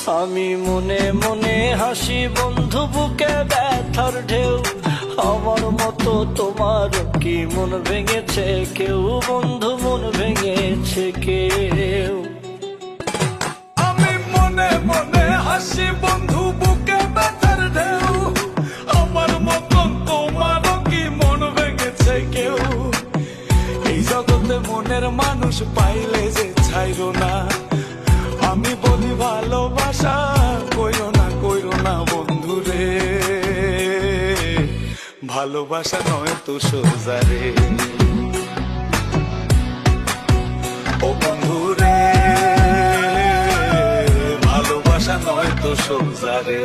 আমি মনে মনে হাসি বন্ধু, বুকে ব্যথার ঢেউ। আমার মতো তোমার কি মন ভেঙেছে কেউ? বন্ধু মন ভেঙেছে কেউ? আমি মনে মনে হাসি বন্ধু, বুকে ব্যথার ঢেউ। আমার মতো তোমারও কি মন ভেঙেছে কেউ? এই জগতে মনের মানুষ পাইলে যে ছাইরো না। আমি বলি ভালোবাসা কইরো না বন্ধু রে। ভালোবাসা নয় তো সোজা রে। ও বন্ধু রে, ভালোবাসা নয় তো সোজা রে।